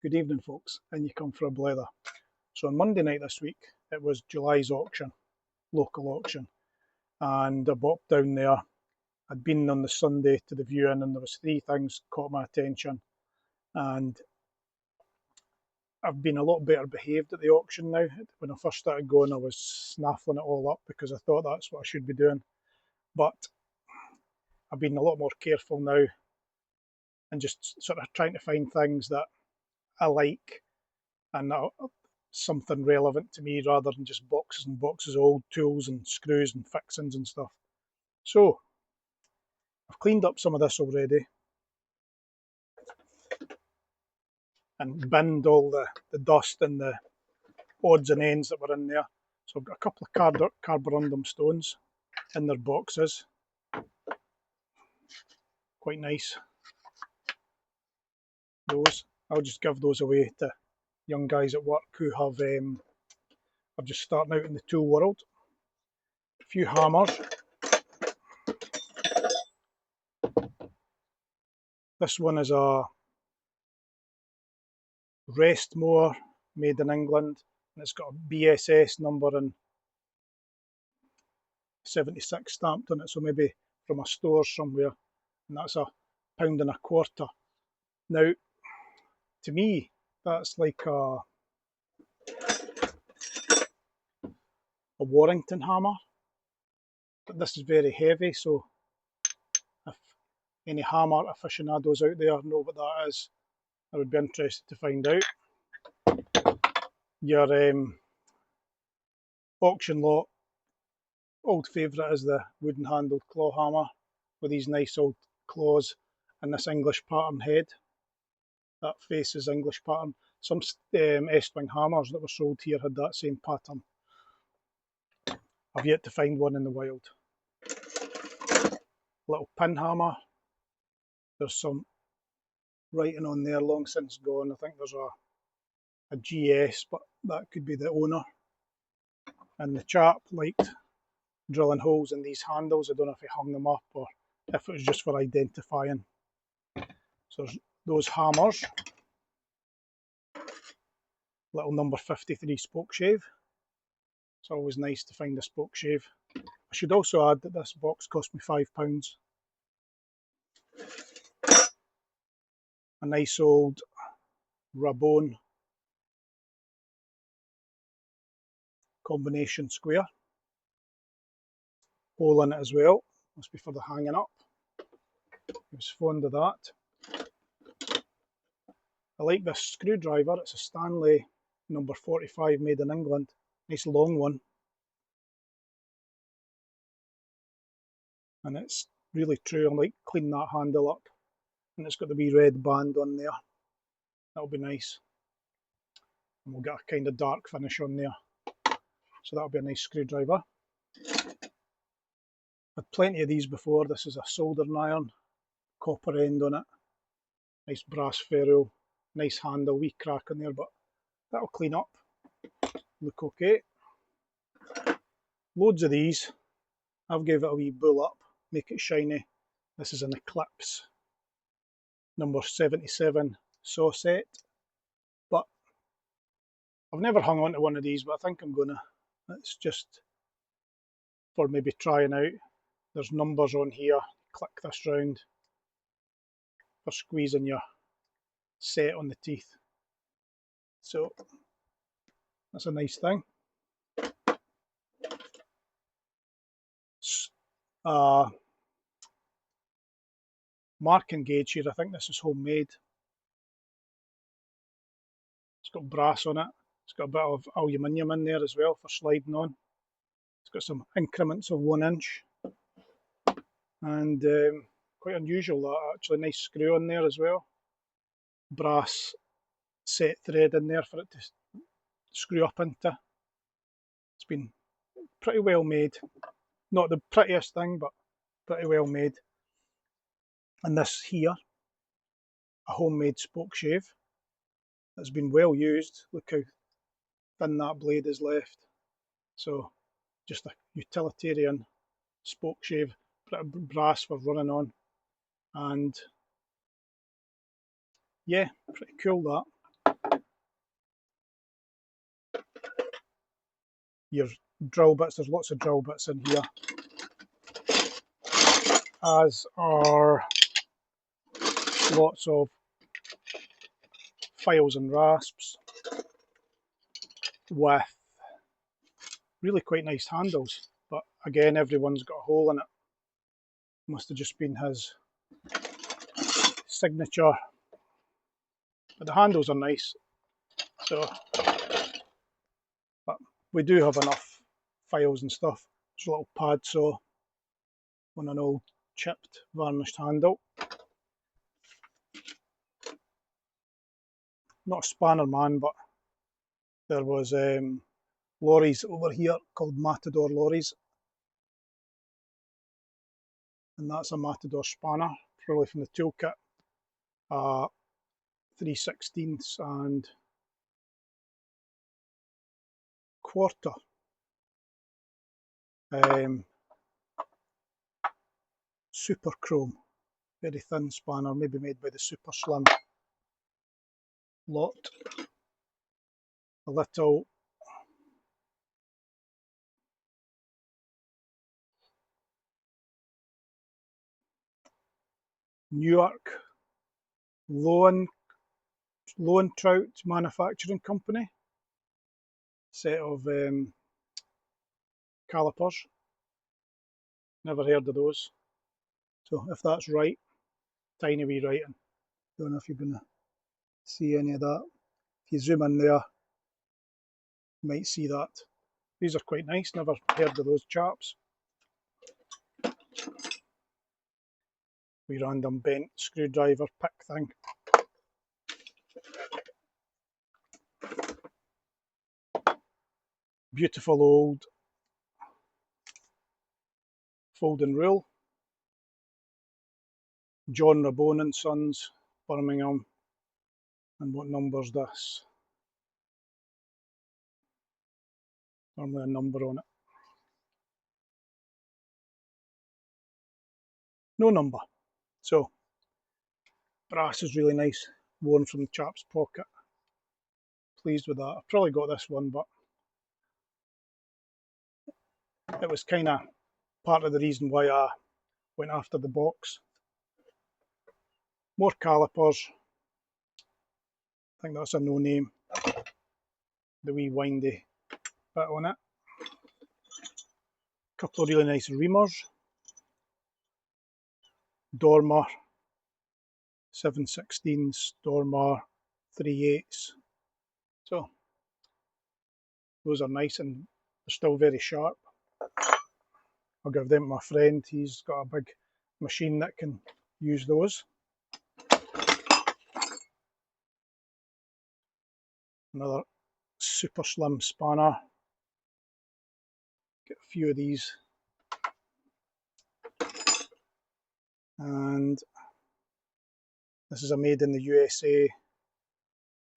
Good evening, folks, and you come for a blether. So on Monday night this week, it was July's auction, local auction, and I bopped down there. I'd been on the Sunday to the viewing, and there was three things caught my attention, and I've been a lot better behaved at the auction now. When I first started going, I was snaffling it all up because I thought that's what I should be doing, but I've been a lot more careful now and just sort of trying to find things that I like and something relevant to me rather than just boxes and boxes of old tools and screws and fixings and stuff. So I've cleaned up some of this already and binned all the dust and the odds and ends that were in there. So I've got a couple of carborundum stones in their boxes. Quite nice. Those, I'll just give those away to young guys at work who are just starting out in the tool world. A few hammers. This one is a Restmore made in England, and it's got a BSS number and 76 stamped on it, so maybe from a store somewhere, and that's £1.25. Now, to me, that's like a Warrington hammer, but this is very heavy, so if any hammer aficionados out there know what that is, I would be interested to find out. Your auction lot old favourite is the wooden handled claw hammer with these nice old claws and this English pattern head. That face is English pattern. Some Estwing hammers that were sold here had that same pattern. I've yet to find one in the wild. Little pin hammer. There's some writing on there long since gone. I think there's a GS, but that could be the owner. And the chap liked drilling holes in these handles. I don't know if he hung them up or if it was just for identifying. So there's those hammers. Little number 53 spoke shave. It's always nice to find a spoke shave. I should also add that this box cost me £5. A nice old Rabone combination square. Hole in it as well. Must be for the hanging up. I was fond of that. I like this screwdriver. It's a Stanley number 45 made in England. Nice long one. And it's really true. I like cleaning that handle up. And it's got the wee red band on there. That'll be nice. And we'll get a kind of dark finish on there. So that'll be a nice screwdriver. Had plenty of these before. This is a soldering iron, copper end on it. Nice brass ferrule, nice handle, wee crack on there, but that'll clean up. Look okay. Loads of these. I've gave it a wee bull up, make it shiny. This is an Eclipse number 77 saw set, but I've never hung on to one of these, but I think I'm gonna. It's just for maybe trying out. There's numbers on here. Click this round for squeezing your set on the teeth. So that's a nice thing. Marking gauge here. I think this is homemade. It's got brass on it. It's got a bit of aluminium in there as well for sliding on. It's got some increments of 1 inch. And quite unusual that actually. Nice screw on there as well. Brass set thread in there for it to screw up into. It's been pretty well made. Not the prettiest thing, but pretty well made. And this here, a homemade spoke shave that's been well used. Look how thin that blade is left. So just a utilitarian spoke shave, bit of brass for running on, and yeah, pretty cool that. your drill bits. There's lots of drill bits in here, as are lots of files and rasps with really quite nice handles, but again, everyone's got a hole in it. Must have just been his signature, but the handles are nice. So, but we do have enough files and stuff. There's a little pad saw on an old chipped varnished handle. Not a spanner man, but there was lorries over here called Matador lorries, and that's a Matador spanner, probably from the toolkit. 3/16 and quarter. Super chrome, very thin spanner, maybe made by the Super Slim lot. A little Newark Lowentrout Manufacturing Company set of calipers. Never heard of those. So if that's right, tiny wee writing. Don't know if you're going to see any of that. If you zoom in there, you might see that. These are quite nice, never heard of those chaps. Wee random bent screwdriver pick thing. Beautiful old folding rule. John Rabone and Sons, Birmingham. And what number's this? Normally a number on it. No number. So, brass is really nice, worn from the chap's pocket. Pleased with that. I've probably got this one, but it was kind of part of the reason why I went after the box. More calipers. I think that's a no name. The wee windy bit on it. A couple of really nice reamers. Dormer 7/16s, Dormer 3/8s. So those are nice and they're still very sharp. I'll give them to my friend. He's got a big machine that can use those. Another Super Slim spanner. Get a few of these. And this is a made in the USA,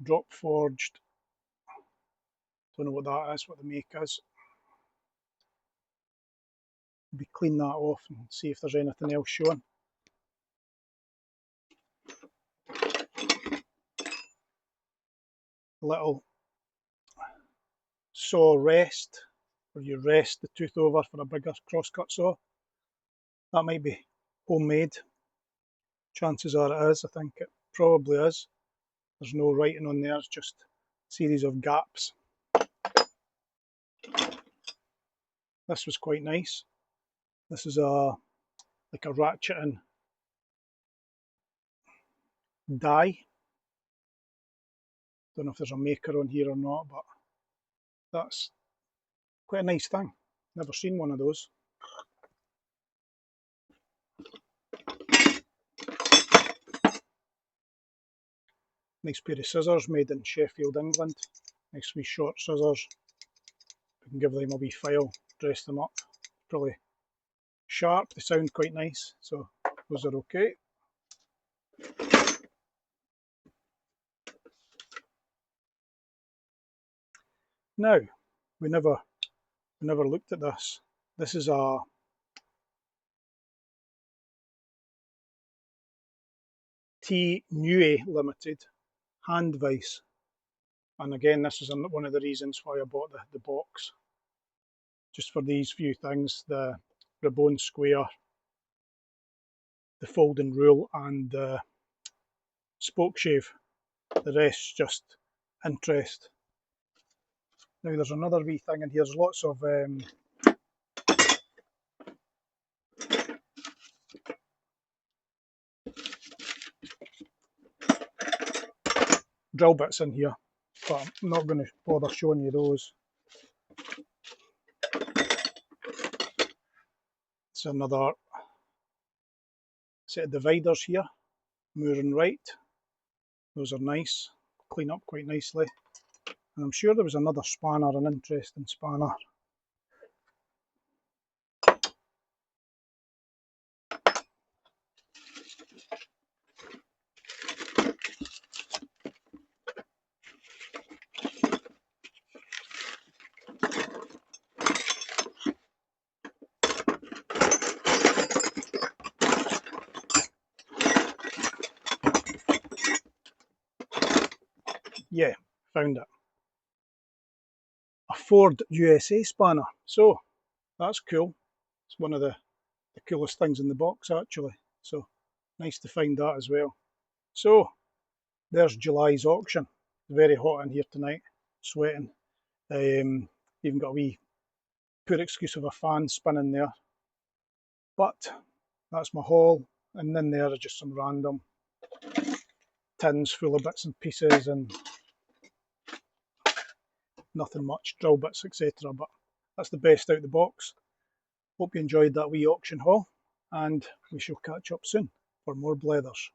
drop forged. Don't know what that is, what the make is. Maybe clean that off and see if there's anything else showing. A little saw rest, where you rest the tooth over for a bigger crosscut saw. That might be homemade. Chances are it is. I think it probably is. There's no writing on there, it's just a series of gaps. This was quite nice. This is like a ratcheting die. Don't know if there's a maker on here or not, but that's quite a nice thing. Never seen one of those. Nice pair of scissors made in Sheffield, England. Nice wee short scissors. We can give them a wee file, dress them up. Probably sharp, they sound quite nice, so those are okay. Now, we never looked at this. This is a T Nue Limited hand vise. And again, this is one of the reasons why I bought the box. just for these few things, the Rabone square, the folding rule and the spoke shave. The rest's just interest. Now there's another wee thing in here. There's lots of drill bits in here, but I'm not going to bother showing you those. It's another set of dividers here, Moore and Wright. Those are nice, clean up quite nicely. And I'm sure there was another spanner, an interesting spanner. Yeah, found it. A Ford USA spanner. So that's cool. It's one of the coolest things in the box actually. So nice to find that as well. So there's July's auction. Very hot in here tonight, sweating. Even got a wee poor excuse of a fan spinning there. But that's my haul, and then there are just some random tins full of bits and pieces and nothing much, drill bits, etc. But that's the best out of the box. Hope you enjoyed that wee auction haul, and we shall catch up soon for more blethers.